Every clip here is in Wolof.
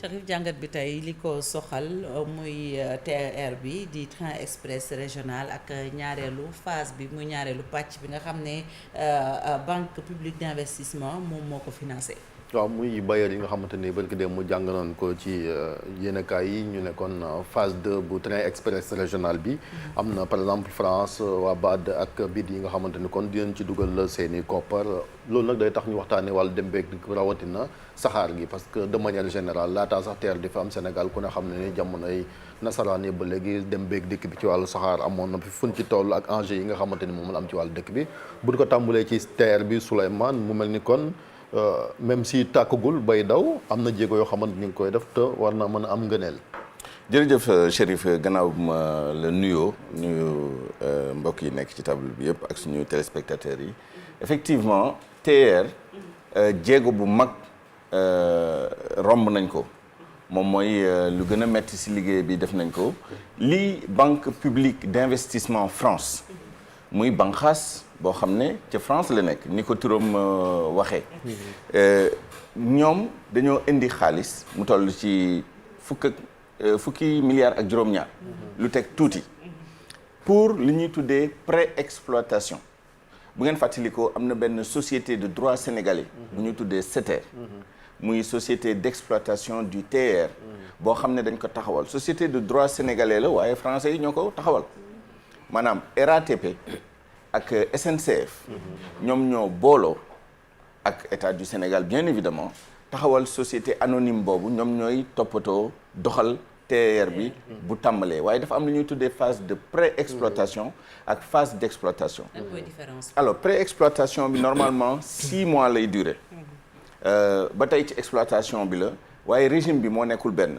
Cherif jàngat bi tey li ko soxal muy TER bi di train express régional ak ñaareelu phase bi muy ñaareelu pàcc bi nga xam ne banque publique d'investissement moom moo ko financé. waaw muy bailleurs yi nga xamante ni barki dem mu jàng nañ ko ci yéenekaay yi ñu nekkoon phase 2 bu train express régional bi am na par exemple France waa BAD ak BID yi nga xamante ni kon dinañ ci dugal seeni koppar loolu nag day tax ñu waxtaanee wàllu dem beeg rawatina saxaar gi parce que de manière générale laataa sax TER di fa am Sénégal ku ne xam ne ni jamonoy nasaraan yi ba léegi dem beeg dëkk bi ci wàllu saxaar amoon na fi fuñ ci toll ak enjeu yi nga xamante ni moom la am ci wàllu dëkk bi buñ ko tàmbalee ci TER bi Souleymane mu mel ni kon même si tàkkagul bay daw am na jéego yoo xamante ni ngi koy def te war na mën a am ngëneel. jërëjëf Chérif gannaaw ma la nuyu mbokk yi nekk ci table bi yëpp ak suñu téléspectateurs yi effectivement TER jéego bu mag romb nañ ko moom mooy lu gën a metti ci liggéey bi def nañ ko lii banque publique d'investissement France muy banqaas boo xam ne ca France la nekk ni ko turam waxee ñoom dañoo indi xaalis mu toll ci fukki milliards ak juróom-ñaar lu teg tuuti pour li ñuy tuddee pré-exploitation bu ngeen fàttalikoo am na benn société de droit sénégalais bu ñuy tuddee SETER muy société d'exploitation du TER boo xam ne dañ ko taxawal société de droit sénégalais la waaye français yi ñoo ko taxawal maanaam RATP ak SNCF ñoom ñoo booloo ak État du Sénégal bien évidemment taxawal société anonyme boobu ñoom ñooy toppatoo doxal TER bi bu tàmbalee waaye dafa am lu ñuy tuddee phase de pré-exploitation ak phase d'exploitation. lan mooy différence. alors pré-exploitation bi normalement 6 mois lay durer ba tey ci exploitation bi la waaye régime bi moo nekkul benn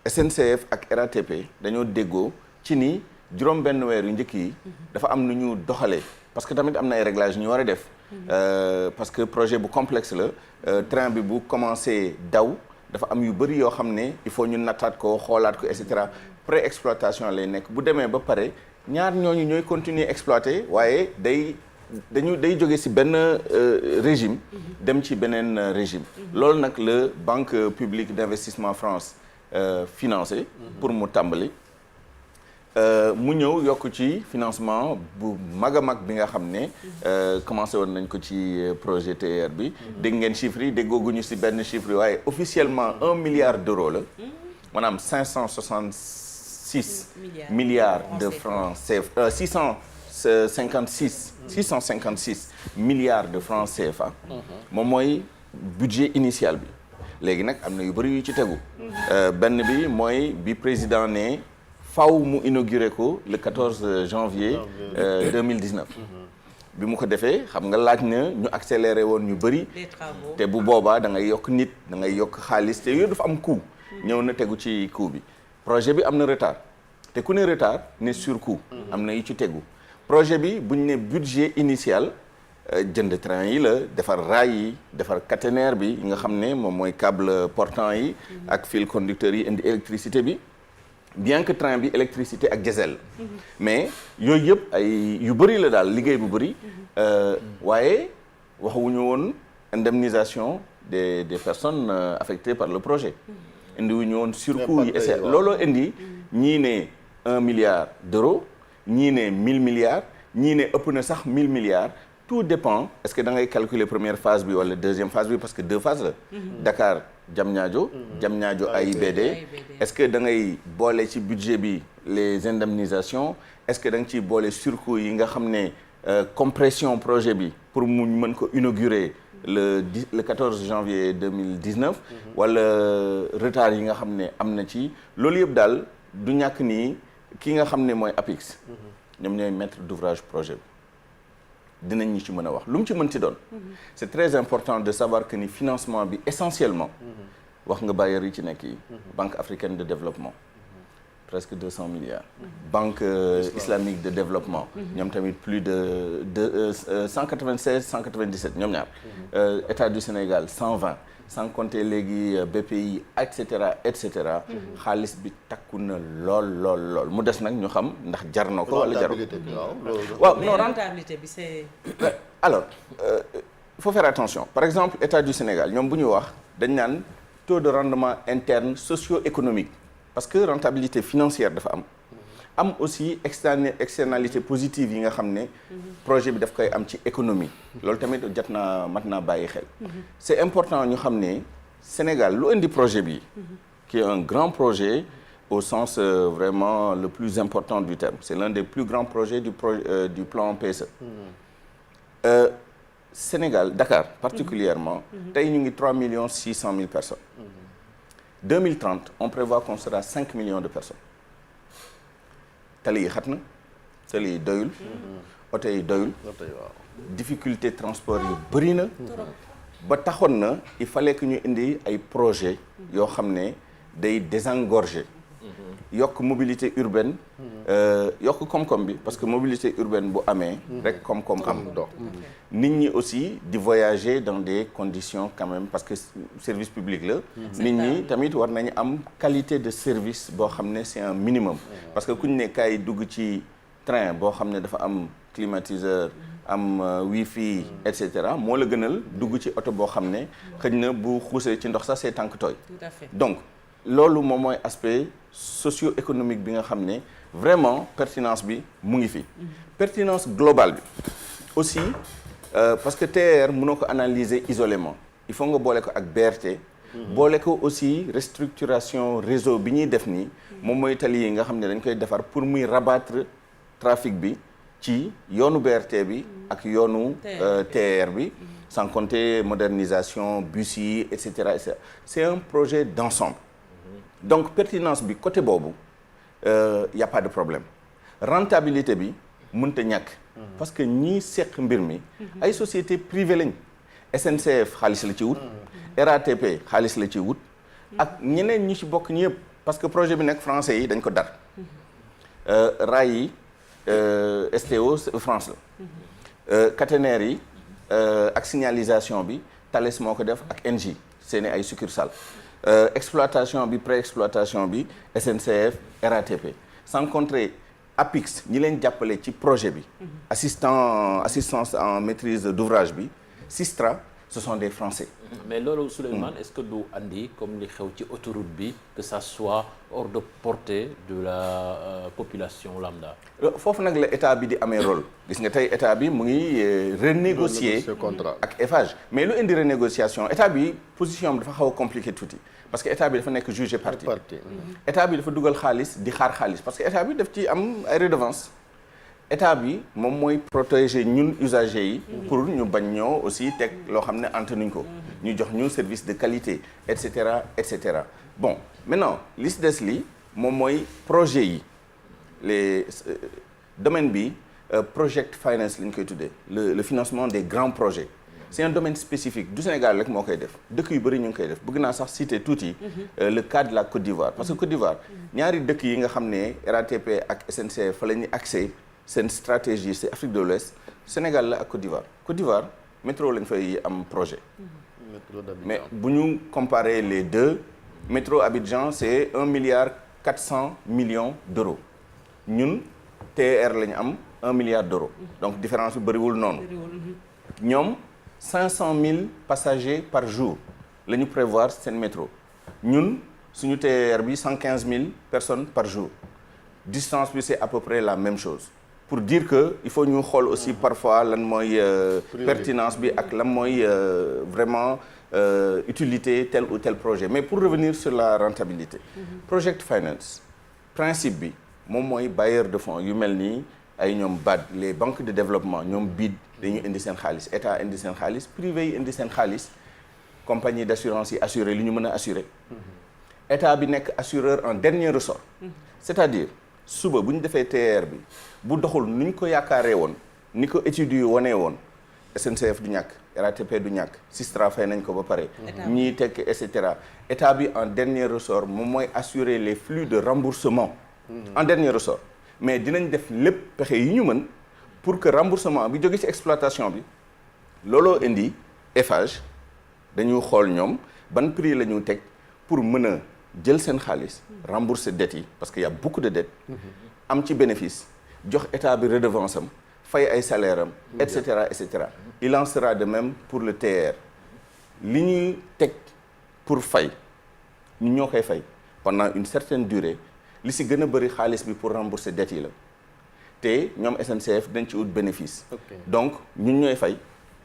SNCF ak RATP dañoo déggoo ci ni juróom benn weer yu njëkk yi dafa am nu ñu doxalee parce que tamit am na ay réglages ñu war a def parce que projet bu complexe la train bi bu commencé daw dafa am yu bëri yoo xam ne il faut ñu nattaat ko xoolaat ko et cetera pré-exploitation lay nekk bu demee ba pare ñaar ñooñu ñooy continuer exploiter waaye day jóge ci benn régime dem ci beneen régime loolu nag la banque publique d'investissement France financé pour mu tàmbali mu ñëw yokk ci financement bu mag a mag bi nga xam ne commencé woon nañ ko ci projet TER bi dégg ngeen chiffres yi déggooguñu ci benn chiffre waaye officiellement 1 milliard d'euros la maanaam 566 milliards de francs CFA 656 milliards de francs CFA moom mooy budget initial bi léegi nag am na yu bëri yu ci tegu benn bi mooy bi président ne faw mu inauguré ko le 14 janvier 2019 bi mu ko defee xam nga laaj na ñu accéléré woon ñu bëri te bu boobaa da ngay yokk nit da ngay yokk xaalis te yooyu dafa am coût ñëw na tegu ci coût bi projet bi am na retard te ku ne retard ne surcoût am na yu ci tegu projet bi buñ ne budget initial jënd train yi la defar rail yi defar caténaire bi nga xam ne moom mooy câble portant yi ak fil conducteur yi indi électricité bi bien que train bi électricité ak diesel mais yooyu yëpp ay yu bëri la daal liggéey bu bëri waaye waxuñu woon indemnisation des personnes affectées par le projet indi wuñu woon surcoût yi essai looloo indi ñii ne 1 milliard d'euros ñii ne 1000 milliards ñii ne ëpp na sax 1000 milliards tout dépend est-ce que da ngay calculer première phase bi wala deuxième phase bi parce que 2 phases la Dakar Diamniadio AIBD est-ce que da ngay boole ci budget bi les indemnisations est-ce que da nga ciy boole surcoût yi nga xam ne compression projet bi pour mu mën ko inaugurer le 14 janvier 2019 wala retard yi nga xam ne am na ci loolu yëpp daal du ñàkk nii ki nga xam ne mooy APIX ñoom ñooy maître d'ouvrage projet bi dinañ ñu ci mën a wax lu mu ci mën ci doon c'est très important de savoir que ni financement bi essentiellement wax nga bailleurs yi ci nekk yi Banque africaine de développement presque 200 milliards Banque islamique de développement ñoom tamit plus de 196 197 ñoom ñaar État du Sénégal 120 sans compter léegi BPI et cetera xaalis bi takku na lool mu des nag ñu xam ndax jar na ko wala jaru waaw non rentabilité bi c'est alors il faut faire attention par exemple État du Sénégal ñoom bu ñu wax dañ naan taux de rendement interne socio-économique parce que rentabilité financière dafa am aussi externalité positive yi nga xam ne projet bi daf koy am ci économie loolu tamit mat naa bàyyi xel c'est important ñu xam ne Sénégal lu indi projet bi qui est un grand projet au sens vraiment le plus important du terme c'est l'un des plus grands projets du plan PSE Sénégal Dakar particulièrement tey ñu ngi 3 600 000 personnes 2030 on prévoit qu'on sera 5 millions de personnes tali yi xat na tali yi doyul oto yi doyul difficulté transport yi bëri na ba taxoon na il fallait que ñu indi ay projet yoo xam ne day désengorger yokk mobilité urbaine yokk koom-koom bi parce que mobilité urbaine bu amee rek koom-koom am dox nit ñi aussi di voyager dans des conditions quand même parce que service public la nit ñi tamit war nañu am qualité de service boo xam ne c'est un minimum parce que ku ñu ne kaay dugg ci train boo xam ne dafa am climatiseur am wifi et cetera moo la gënal dugg ci oto boo xam ne xëy na bu xuusee ci ndox sax c'est tànk tooy donc loolu moom mooy aspect socio-économique bi nga xam ne vraiment pertinence bi mu ngi fi pertinence globale bi aussi parce que TER mënoo ko analyser isolément il faut nga boole ko ak BRT boole ko aussi restructuration réseau bi ñuy def nii moom mooy tali yi nga xam ne dañ koy defar pour muy rabattre trafic bi ci yoonu BRT bi ak yoonu TER bi sans compter modernisation bus yi et cetera c'est un projet d'ensemble donc pertinence bi côté boobu y a pas de problème rentabilité bi mënta ñàkk parce que ñii seq mbir mi ay société privée lañ SNCF xaalis la ci wut RATP xaalis la ci wut ak ñeneen ñi ci bokk ñëpp parce que projet bi nag français yi dañ ko dar raay yi STO France la caténaires yi ak signalisation bi Thales moo ko def ak ENGIE seeni ay succursale exploitation bi pré-exploitation bi SNCF RATP sans compter APIX ñi leen jàppale ci projet bi assistance en maîtrise d'ouvrage bi Sistra ce sont des Français. mais loolu Souleymane est-ce que du andi comme li xew ci autoroute bi que ça soit hors de portée de la population lambda. foofu nag la état bi di amee rôle gis nga tey état bi mu ngi renégocier contrat ak Eiffage mais lu indi renégociation état bi position am dafa xaw a compliqué tuuti parce que état bi dafa nekk juge parti état bi dafa dugal xaalis di xaar xaalis parce que état bi daf ci am ay redevance état bi moom mooy protéger ñun usagers yi pour ñu bañ ñoo aussi teg loo xam ne antanuñ ko ñu jox ñu service de qualité et cetera et cetera bon maintenant li si des li moom mooy projet yi les domaine bi project finance lañ koy tuddee le financement des grands projets c'est un domaine spécifique du Sénégal rek moo koy def dëkk yu bëri ñu ngi koy def bëgg naa sax citer tuuti le cas de la Côte d'Ivoire parce que Côte d'Ivoire ñaari dëkk yi nga xam ne RATP ak SNCF fa la ñuy accès seen stratégie c'est Afrique de l'Ouest Sénégal la ak Côte d'Ivoire Côte d'Ivoire métro lañ fay am projet mais bu ñu comparer les deux métro Abidjan c'est 1,4 milliard d'euros ñun TER la ñu am 1 milliard d'euros donc différence bi bëriwul noonu ñoom 500 000 passagers par jour la ñu prévoir seen métro ñun suñu TER bi 115 000 personnes par jour distance bi c'est à peu près la même chose pour dire que il faut ñu xool aussi parfois lan mooy pertinence bi ak lan mooy vraiment utilité tel ou tel projet mais pour revenir sur la rentabilité project finance principe bi moom mooy bailleur de fonds yu mel nii ay ñoom BAD les banques de développement ñoom BID dañu indi seen xaalis état indi seen xaalis privé yi indi seen xaalis compagnie d'assurance yi assuré li ñu mën a assuré état bi nekk assureur en dernier ressort c'est-à-dire suba bu ñu defee TER bi bu doxul ni ñu ko yaakaaree woon ni ko études yi wanee woon SNCF du ñàkk RATP du ñàkk Sistra fay nañ ko ba pare ñii tekk et cetera état bi en dernier ressort moom mooy assurer les flux de remboursement en dernier ressort mais dinañ def lépp pexe yi ñu mën pour que remboursement bi jóge ci exploitation bi looloo indi Eiffage dañuy xool ñoom ban prix la ñu teg pour mën a jël seen xaalis rembourser dettes yi parce que y a beaucoup de dettes am ci bénéfice jox état bi redevance am fay ay salaire am et cetera et cetera il en sera de même pour le TER li ñuy teg pour fay ñun ñoo koy fay pendant une certaine durée li si gën a bëri xaalis bi pour rembourser dettes yi la te ñoom SNCF dañ ci ut bénéfice. donc ñun ñooy fay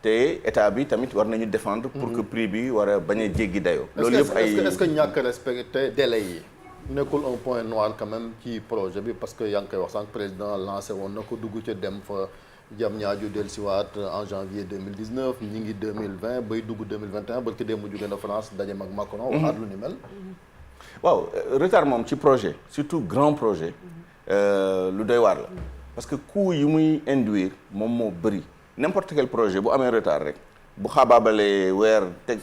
te état bi tamit war nañu défendre pour que prix bi war a bañ a jéggi dayoo. loolu yëpp ay est-ce que ñàkk respecté délai yi nekkul un point noir quand même ci projet bi parce que yaa ngi koy wax sànq président lancé woon na ko dugg ca dem fa jam ñaaju dellusiwaat en janvier 2019 ñi ngi 2020 bay dugg 2021 ba ki dem mu jóge na France daje mag Macron waxaat lu ni mel. waaw retard moom ci projet surtout grand projet lu doy waar la parce que coût yi muy induire moom moo bëri n'importe quel projet bu amee retard rek bu xabaabalee weer teg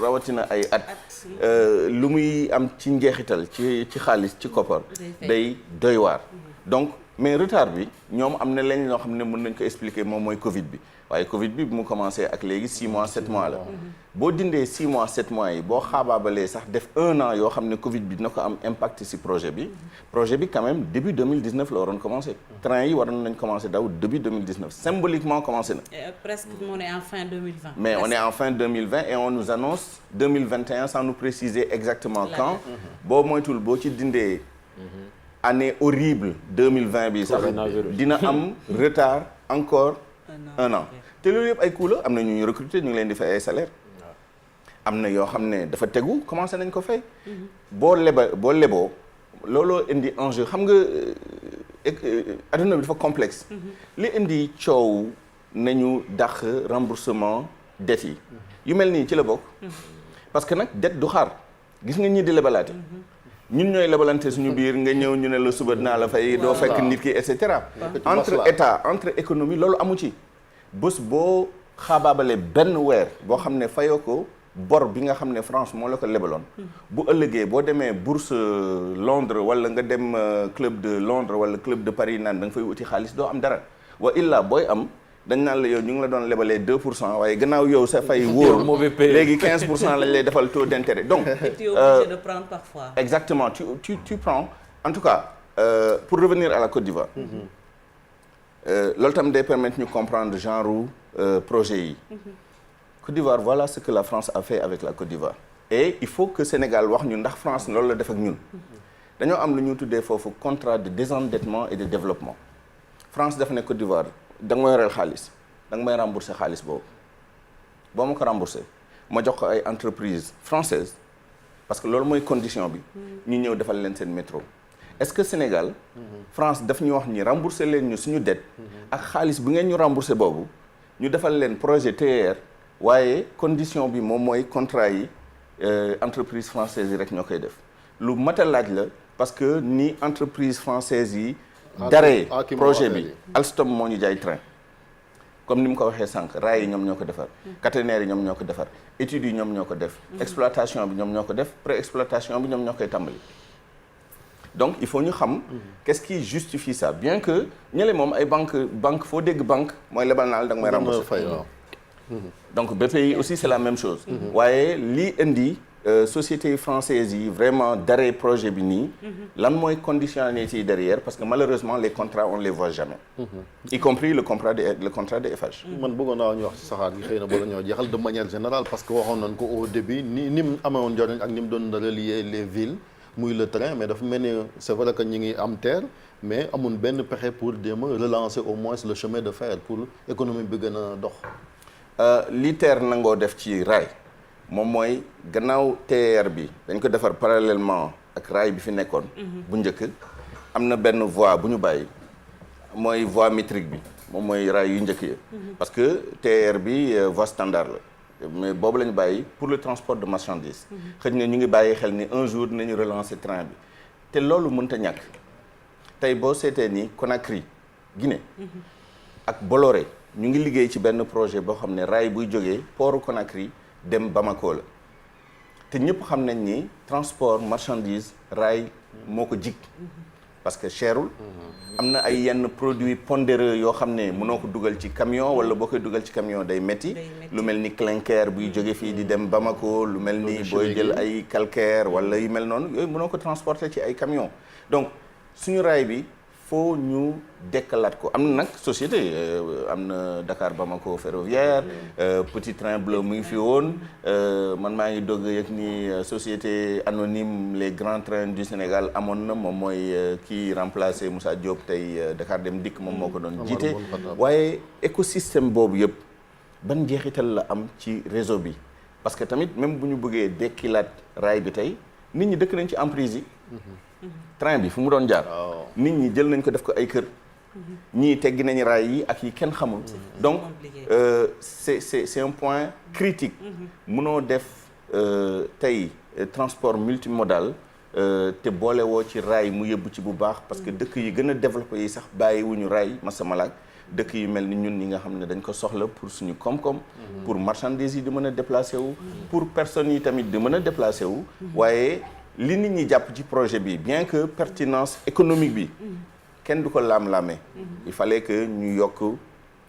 rawatina ay at lu muy am ci njeexital ci xaalis ci koppar day doy waar donc mais retard bi ñoom am na lañ loo xam ne mën nañ ko expliquer moom mooy Covid bi waaye Covid bi mu commencé ak léegi 6 mois 7 mois la boo dindee 6 mois 7 mois yi boo xaabaabalee sax def 1 an yoo xam ne Covid bi dina ko am impact ci projet bi quand même début 2019 la waroon commencé train yi waroon nañ commencé daw début 2019 symboliquement commencé na. presque on est en fin 2020. mais on est en fin 2020 et on nous annonce 2021 sans nous préciser exactement quand. boo moytul boo ci dindee. année horrible 2020 bi sax dina am retard encore un an te loolu yëpp ay coût la am na ñu recruter ñu ngi leen di fay ay salaire am na yoo xam ne dafa tegu commencé nañ ko fay boo leboo looloo indi enjeu xam nga adduna bi dafa complexe li indi coow nañu dàq remboursement dettes yi yu mel nii ci la bokk parce que nag dette du xaar gis nga ñii di lebalaate ñun ñooy lebalante suñu biir nga ñëw ñu ne la suba dinaa la fay doo fekk nit ki et cetera entre état entre économie loolu amu ci bés boo xaabaabale benn weer boo xam ne fayoo ko bor bi nga xam ne France moo la ko lebaloon bu ëllëgee boo demee bourse Londres wala nga dem club de Londres wala club de Paris naan da nga fay wuti xaalis doo am dara wa illa booy am dañ naan la yow ñu ngi la doon lebalee 2% waaye gannaaw yow sa fay wóor léegi 15% lañ lay defal taux d'intérêt donc tu es obligé de prendre parfois. exactement tu prends en tout cas pour revenir à la Côte d'Ivoire loolu tam day permettre ñu comprendre genre projet yi Côte d'Ivoire voilà ce que la France a fait avec la Côte d'Ivoire et il faut que Sénégal wax ñu ndax France loolu la def ak ñun dañoo am lu ñu tuddee foofu contrat de désendettement et de développement France def ne Côte d'Ivoire da nga ma yoreel xaalis da nga may rembourser xaalis boobu boo ma ko rembourser ma jox ko ay entreprise française parce que loolu mooy condition bi ñu ñëw defal leen seen métro est-ce que Sénégal France daf ñu wax ni rembourser leen ñu suñu dette ak xaalis bi ngeen ñu rembourser boobu ñu defal leen projet TER waaye condition bi moom mooy contrat yi entreprise française yi rek ñoo koy def lu mat a laaj la parce que ni entreprise française yi daree projet bi Alstom moo ñu jaay train comme ni mu ko waxee sànq raay yi ñoom ñoo ko defar caténaires yi ñoom ñoo ko defar études yi ñoom ñoo ko def exploitation bi ñoom ñoo ko def pré-exploitation bi ñoom ñoo koy tàmbali donc il faut ñu xam qu'est-ce qui justifie ça bien que ñële moom ay banque foo dégg banque mooy lebal naa la da nga may rembourser donc BPI aussi c'est la même chose waaye lii indi sociétés françaises yi vraiment daree projet bi nii lan mooy conditionnalité yi derrière parce que malheureusement les contrats on les voit jamais y compris le contrat de FH man bëggoon naa ñu wax ci saxaar gi xëy na bala ñoo jeexal de manière générale parce que waxoon nañ ko au début ni mu amewoon njëriñ ak ni mu doon relier les villes muy le train mais dafa mel ni c'est vrai que ñi ngi am terre mais amul benn pexe pour jéem a relancer au moins le chemin de fer pour économie bi gën a dox li TER nangoo def ci raay moom mooy gannaaw TER bi dañ ko defar parallèlement ak raay bi fi nekkoon bu njëkk am na benn voie bu ñu bàyyi mooy voie métrique bi moom mooy raay yu njëkk yi parce que TER bi voie standard la mais boobu la ñu bàyyi pour le transport de marchandises xëy na ñu ngi bàyyi xel ni un jour dinañu relancer train bi te loolu mënta ñàkk tey boo seetee ni Conakry Guinée ak Bolloré ñu ngi liggéey ci benn projet boo xam ne raay buy jógee port Conakry dem Bamako la te ñëpp xam nañ ni transport marchandise raay moo ko jig parce que cherul am na ay yenn produits pondéreux yoo xam ne mënoo ko dugal ci camion wala boo koy dugal ci camion day metti lu mel ni clinker buy jóge fii di dem Bamako lu mel ni booy jël ay calcaire wala yu mel noonu yooyu mënoo ko transporter ci ay camion donc suñu raay bi faut ñu dekkalaat ko am na nag société am na Dakar Bamako ferroviaire petit train bleu mu ngi fi woon man maa ngi dogg yëg ni société anonyme les grands trains du Sénégal amoon na moom mooy kii remplacé Moussa Diop tey Dakar Dem Dikk moom moo ko doon jiite waaye écosystème boobu yëpp ban jeexital la am ci réseau bi parce que tamit même bu ñu bëggee dekkilaat raay bi tey nit ñi dëkk nañ ci emprise yi train bi fu mu doon jaar nit ñi jël nañ ko def ko ay kër ñii teggi nañ raay yi ak yi kenn xamul donc c'est un point critique mënoo def tey transport multimodal te boole woo ci raay mu yëbbu ci bu baax parce que dëkk yi gën a développé yi sax bàyyi wuñu raay masamalaak dëkk yu mel ni ñun ñi nga xam ne dañ ko soxla pour suñu koom-koom pour marchandises yi di mën a déplacé wu pour personnes yi tamit di mën a déplacé wu waaye li nit ñi jàpp ci projet bi bien que pertinence économique bi kenn du ko laam-laamee il fallait que ñu yokk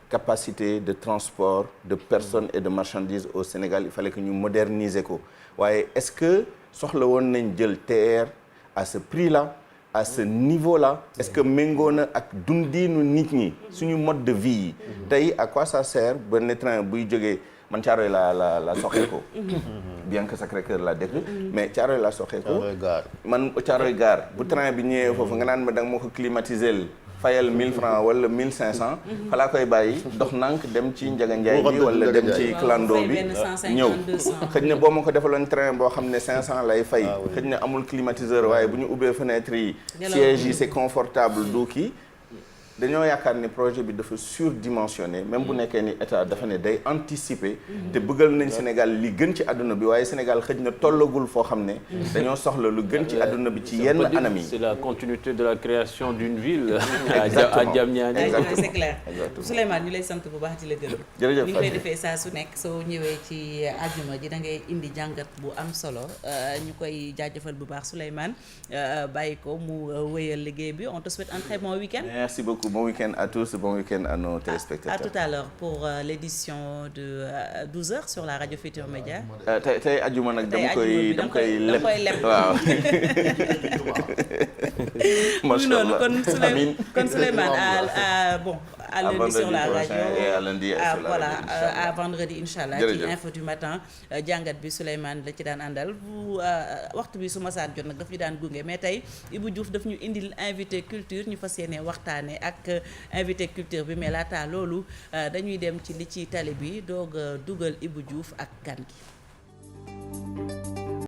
capacité de transport de personnes et de marchandises au Sénégal il fallait que ñu moderniser ko waaye est-ce que soxla woon nañ jël TER à ce prix-là à ce niveau-là est-ce que méngoo na ak dundiinu nit ñi suñu mode de vie yi tey à quoi ça sert benn train buy jógee man Thiaroye la soxee ko bien que Sacré-Cœur la dëkk mais Thiaroye la soxee ko man Thiaroye Gare bu train bi ñëwee foofu nga naan ma da nga ma ko climatiser fayal 1000 francs wala 1500 falaa koy bàyyi dox nank dem ci Njaga Njaay bi wala dem ci clando bi ñëw xëj na boo ma ko defaloon train boo xam ne 500 lay fay xëj na amul climatiseur waaye bu ñu ubbee fenêtre yi siège yi c'est confortable du kii dañoo yaakaar ni projet bi dafa surdimensionné même bu nekkee ni état dafa ne day anticiper te bëggal nañ Sénégal li gën ci àdduna bi waaye Sénégal xëj na tollagul foo xam ne dañoo soxla lu gën ci àdduna bi ci yenn anam yi c'est la continuité de la création d'une ville à Diamniadio c'est clair Souleymane ñu lay sant bu baax di la gërëm jërëjëf ni ñu koy defee saa su nekk soo ñëwee ci àjjuma ji da ngay indi jàngat bu am solo ñu koy jaajëfal bu baax Souleymane bàyyi ko mu wéyal liggéey bi on te souhaite un très bon week-end. Merci beaucoup. Bon week-end à tous, bon week-end à nos téléspectateurs. À tout à l'heure pour l'édition de 12h sur la radio Futurs Médias. tey ajuma nag dama koy leb waaw. Macha Allah. kon Souleymane bon à lundi sur la radio et à lundi voilà à vendredi inchallah ci info du matin jàngat bi Souleymane la ci daan àndal bu waxtu bi su ma saan jot nag daf ñu daan gunge mais tey Ibou Diouf daf ñu indil invité culture ñu fas yéene waxtaane ak invité culture bi mais laata loolu dañuy dem ci li ci tali bi doog dugal Ibou Diouf ak gan gi.